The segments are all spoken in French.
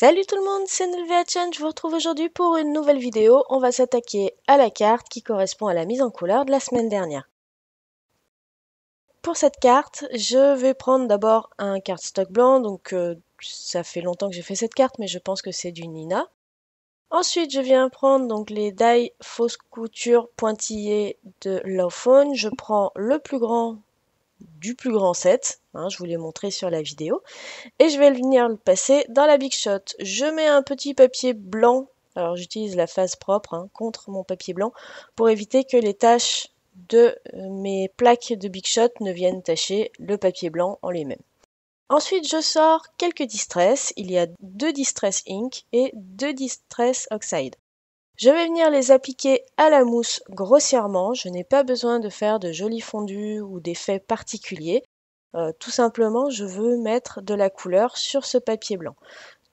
Salut tout le monde, c'est NLVHN, je vous retrouve aujourd'hui pour une nouvelle vidéo. On va s'attaquer à la carte qui correspond à la mise en couleur de la semaine dernière. Pour cette carte, je vais prendre d'abord un cardstock blanc, donc ça fait longtemps que j'ai fait cette carte, mais je pense que c'est du Nina. Ensuite, je viens prendre donc les die fausse couture pointillés de Lawphone. Je prends le plus grand du plus grand set, je vous l'ai montré sur la vidéo. Et je vais venir le passer dans la Big Shot. Je mets un petit papier blanc, alors j'utilise la phase propre contre mon papier blanc pour éviter que les taches de mes plaques de Big Shot ne viennent tacher le papier blanc en lui-même. Ensuite, je sors quelques Distress. Il y a 2 Distress Ink et 2 Distress Oxide. Je vais venir les appliquer à la mousse grossièrement. Je n'ai pas besoin de faire de jolis fondus ou d'effets particuliers. Tout simplement, je veux mettre de la couleur sur ce papier blanc.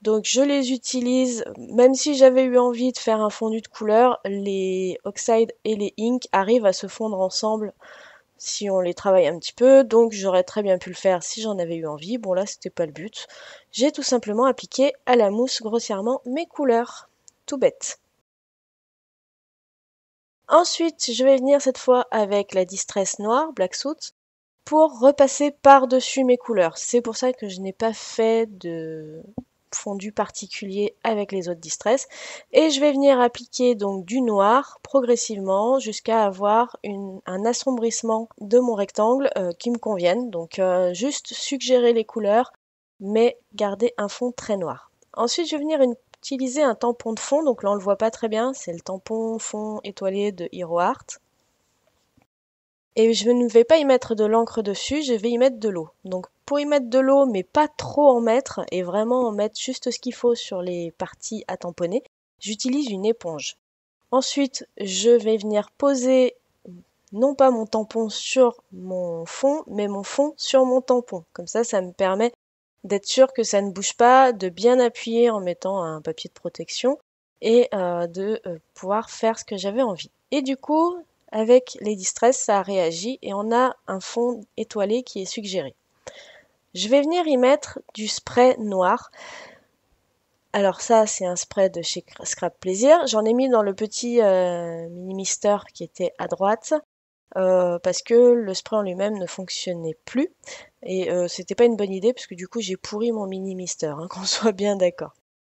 Donc je les utilise, même si j'avais eu envie de faire un fondu de couleur, les oxydes et les inks arrivent à se fondre ensemble si on les travaille un petit peu, donc j'aurais très bien pu le faire si j'en avais eu envie. Bon là, c'était pas le but. J'ai tout simplement appliqué à la mousse grossièrement mes couleurs. Tout bête. Ensuite, je vais venir cette fois avec la Distress noire, Black Soot, pour repasser par-dessus mes couleurs. C'est pour ça que je n'ai pas fait de fondu particulier avec les autres Distress. Et je vais venir appliquer donc du noir progressivement jusqu'à avoir un assombrissement de mon rectangle qui me convienne. Donc juste suggérer les couleurs, mais garder un fond très noir. Ensuite, je vais venir utiliser un tampon de fond. Donc là, on le voit pas très bien. C'est le tampon fond étoilé de Hero Art. Et je ne vais pas y mettre de l'encre dessus, je vais y mettre de l'eau. Donc pour y mettre de l'eau, mais pas trop en mettre, et vraiment en mettre juste ce qu'il faut sur les parties à tamponner, j'utilise une éponge. Ensuite, je vais venir poser non pas mon tampon sur mon fond, mais mon fond sur mon tampon. Comme ça me permet d'être sûr que ça ne bouge pas, de bien appuyer en mettant un papier de protection et de pouvoir faire ce que j'avais envie. Et du coup, avec les Distress, ça a réagi et on a un fond étoilé qui est suggéré. Je vais venir y mettre du spray noir. Alors ça, c'est un spray de chez Scrap Plaisir. J'en ai mis dans le petit mini mister qui était à droite parce que le spray en lui-même ne fonctionnait plus. Et c'était pas une bonne idée parce que du coup, j'ai pourri mon mini mister, qu'on soit bien d'accord.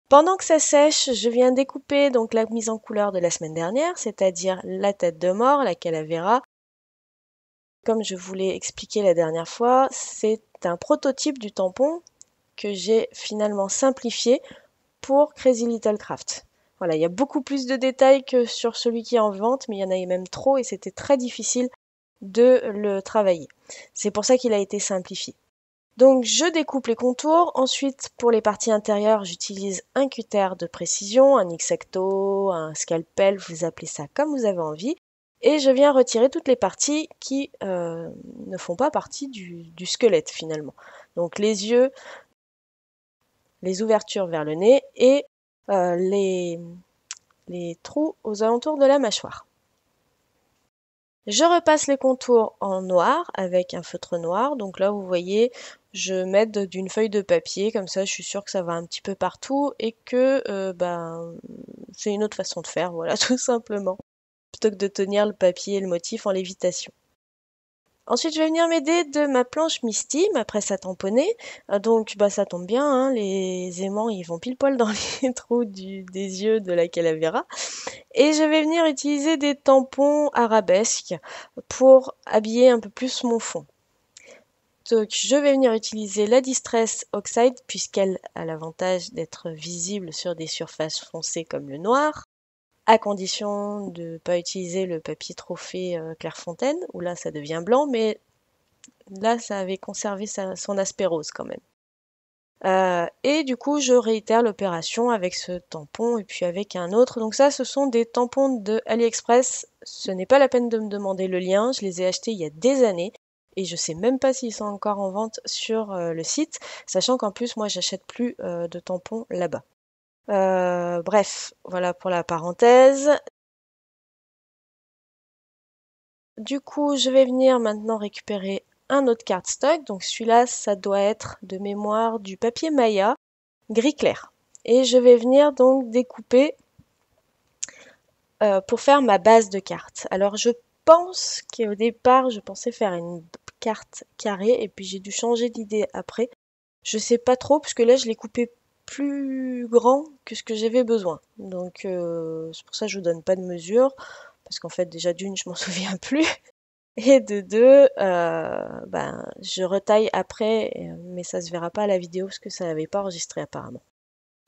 Pendant que ça sèche, je viens découper donc la mise en couleur de la semaine dernière, c'est-à-dire la tête de mort, la calavera. Comme je vous l'ai expliqué la dernière fois, c'est un prototype du tampon que j'ai finalement simplifié pour Crazy Little Craft. Voilà, il y a beaucoup plus de détails que sur celui qui est en vente, mais il y en avait même trop et c'était très difficile de le travailler. C'est pour ça qu'il a été simplifié. Donc je découpe les contours, ensuite pour les parties intérieures j'utilise un cutter de précision, un X-Acto, un scalpel, vous appelez ça comme vous avez envie, et je viens retirer toutes les parties qui ne font pas partie du squelette finalement. Donc les yeux, les ouvertures vers le nez et les trous aux alentours de la mâchoire. Je repasse les contours en noir avec un feutre noir. Donc là, vous voyez, je m'aide d'une feuille de papier. Comme ça, je suis sûre que ça va un petit peu partout et que c'est une autre façon de faire. Voilà, tout simplement. Plutôt que de tenir le papier et le motif en lévitation. Ensuite, je vais venir m'aider de ma planche Misty, ma presse à tamponner. Donc, ça tombe bien, les aimants, ils vont pile poil dans les trous des yeux de la calavera. Et je vais venir utiliser des tampons arabesques pour habiller un peu plus mon fond. Donc, je vais venir utiliser la Distress Oxide puisqu'elle a l'avantage d'être visible sur des surfaces foncées comme le noir, à condition de ne pas utiliser le papier trophée Clairefontaine, où là ça devient blanc, mais là ça avait conservé son aspect rose quand même. Et du coup, je réitère l'opération avec ce tampon et puis avec un autre. Donc ça, ce sont des tampons de AliExpress. Ce n'est pas la peine de me demander le lien. Je les ai achetés il y a des années et je sais même pas s'ils sont encore en vente sur le site, sachant qu'en plus, moi, j'achète plus de tampons là-bas. Bref, voilà pour la parenthèse. Du coup, je vais venir maintenant récupérer un autre cardstock. Donc celui-là, ça doit être de mémoire du papier Maya gris clair. et je vais venir donc découper pour faire ma base de carte. Alors je pense qu'au départ je pensais faire une carte carrée et puis j'ai dû changer d'idée après. Je sais pas trop parce que là je l'ai coupé plus grand que ce que j'avais besoin. Donc c'est pour ça que je vous donne pas de mesure parce qu'en fait déjà d'une je m'en souviens plus et de deux ben je retaille après mais ça se verra pas à la vidéo parce que ça n'avait pas enregistré apparemment.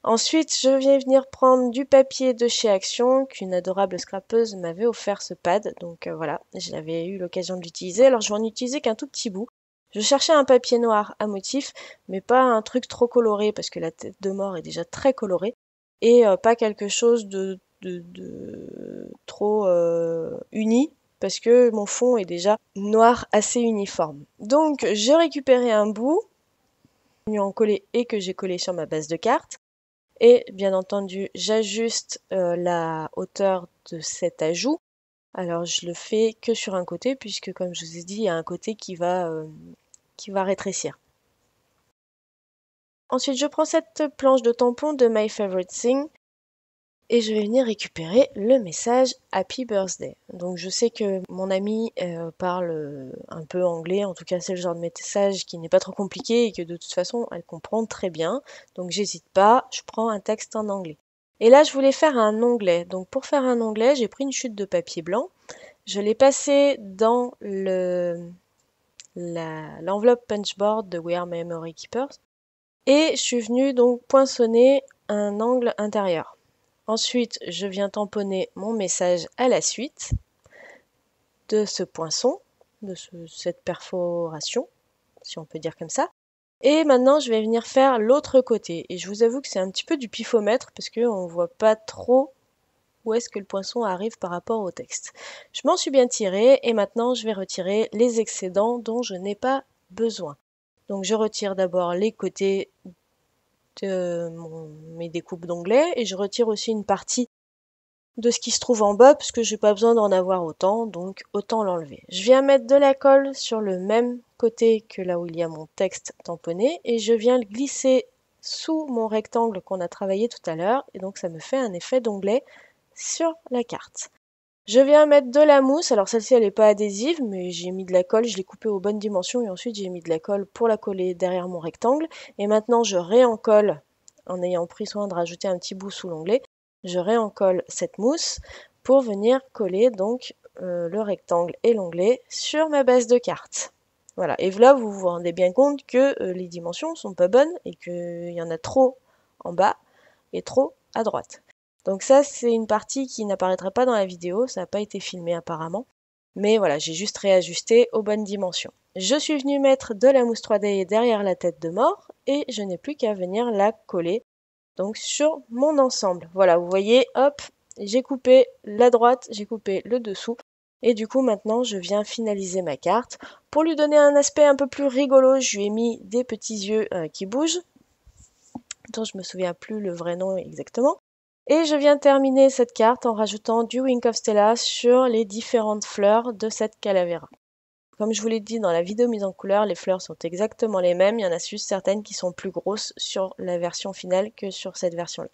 Ensuite, je viens venir prendre du papier de chez Action, qu'une adorable scrapeuse m'avait offert ce pad. Donc voilà, j'avais eu l'occasion de l'utiliser. Alors je vais en utiliser qu'un tout petit bout. Je cherchais un papier noir à motif, mais pas un truc trop coloré, parce que la tête de mort est déjà très colorée. Et pas quelque chose de trop uni, parce que mon fond est déjà noir assez uniforme. Donc j'ai récupéré un bout, venu en coller et que j'ai collé sur ma base de carte. Et bien entendu, j'ajuste la hauteur de cet ajout. Alors je le fais que sur un côté puisque comme je vous ai dit, il y a un côté qui va rétrécir. Ensuite, je prends cette planche de tampon de My Favorite Thing et je vais venir récupérer le message Happy Birthday. Donc je sais que mon ami parle un peu anglais, en tout cas c'est le genre de message qui n'est pas trop compliqué et que de toute façon elle comprend très bien. Donc j'hésite pas, je prends un texte en anglais. Et là je voulais faire un onglet. Donc pour faire un onglet, j'ai pris une chute de papier blanc, je l'ai passé dans l'enveloppe punchboard de We Are Memory Keepers et je suis venue donc poinçonner un angle intérieur. Ensuite, je viens tamponner mon message à la suite de ce poinçon, de cette perforation, si on peut dire comme ça. Et maintenant, je vais venir faire l'autre côté. Et je vous avoue que c'est un petit peu du pifomètre parce qu'on ne voit pas trop où est-ce que le poinçon arrive par rapport au texte. Je m'en suis bien tiré et maintenant, je vais retirer les excédents dont je n'ai pas besoin. Donc, je retire d'abord les côtés de mes découpes d'onglets et je retire aussi une partie de ce qui se trouve en bas parce que j'ai pas besoin d'en avoir autant, donc autant l'enlever. Je viens mettre de la colle sur le même côté que là où il y a mon texte tamponné et je viens le glisser sous mon rectangle qu'on a travaillé tout à l'heure et donc ça me fait un effet d'onglet sur la carte. Je viens mettre de la mousse, alors celle-ci elle n'est pas adhésive mais j'ai mis de la colle, je l'ai coupée aux bonnes dimensions et ensuite j'ai mis de la colle pour la coller derrière mon rectangle et maintenant je réencolle en ayant pris soin de rajouter un petit bout sous l'onglet. Je réencolle cette mousse pour venir coller donc le rectangle et l'onglet sur ma base de carte. Voilà, et là vous vous rendez bien compte que les dimensions sont pas bonnes et qu'il y en a trop en bas et trop à droite. Donc ça c'est une partie qui n'apparaîtra pas dans la vidéo, ça n'a pas été filmé apparemment. Mais voilà, j'ai juste réajusté aux bonnes dimensions. Je suis venue mettre de la mousse 3D derrière la tête de mort et je n'ai plus qu'à venir la coller donc sur mon ensemble. Voilà, vous voyez, hop, j'ai coupé la droite, j'ai coupé le dessous. Et du coup, maintenant, je viens finaliser ma carte. Pour lui donner un aspect un peu plus rigolo, je lui ai mis des petits yeux qui bougent, dont je me souviens plus le vrai nom exactement. Et je viens terminer cette carte en rajoutant du Wink of Stella sur les différentes fleurs de cette calavera. Comme je vous l'ai dit dans la vidéo mise en couleur, les fleurs sont exactement les mêmes. Il y en a juste certaines qui sont plus grosses sur la version finale que sur cette version-là.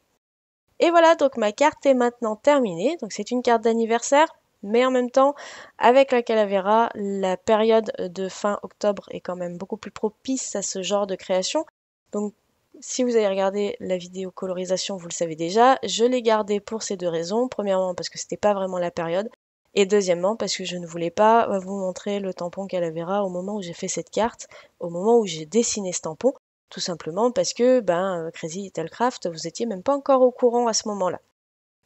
Et voilà, donc ma carte est maintenant terminée. Donc c'est une carte d'anniversaire, mais en même temps, avec la calavera, la période de fin octobre est quand même beaucoup plus propice à ce genre de création. Donc si vous avez regardé la vidéo colorisation, vous le savez déjà, je l'ai gardée pour ces deux raisons. Premièrement, parce que c'était pas vraiment la période. Et deuxièmement, parce que je ne voulais pas vous montrer le tampon calavera au moment où j'ai fait cette carte, au moment où j'ai dessiné ce tampon, tout simplement parce que Crazy Little Craft, vous étiez même pas encore au courant à ce moment-là.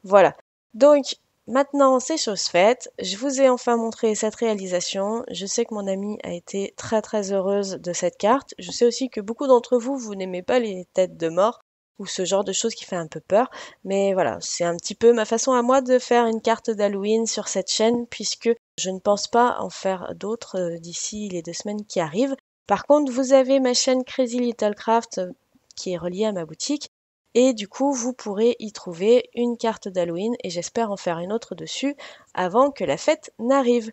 Voilà. Donc, maintenant, c'est chose faite. Je vous ai enfin montré cette réalisation. Je sais que mon amie a été très très heureuse de cette carte. Je sais aussi que beaucoup d'entre vous, vous n'aimez pas les têtes de mort ou ce genre de choses qui fait un peu peur. Mais voilà, c'est un petit peu ma façon à moi de faire une carte d'Halloween sur cette chaîne puisque je ne pense pas en faire d'autres d'ici les 2 semaines qui arrivent. Par contre, vous avez ma chaîne Crazy Little Craft qui est reliée à ma boutique et du coup, vous pourrez y trouver une carte d'Halloween et j'espère en faire une autre dessus avant que la fête n'arrive.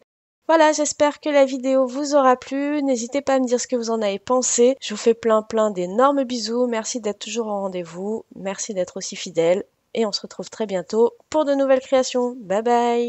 Voilà, j'espère que la vidéo vous aura plu. N'hésitez pas à me dire ce que vous en avez pensé. Je vous fais plein d'énormes bisous. Merci d'être toujours au rendez-vous. Merci d'être aussi fidèle. Et on se retrouve très bientôt pour de nouvelles créations. Bye bye!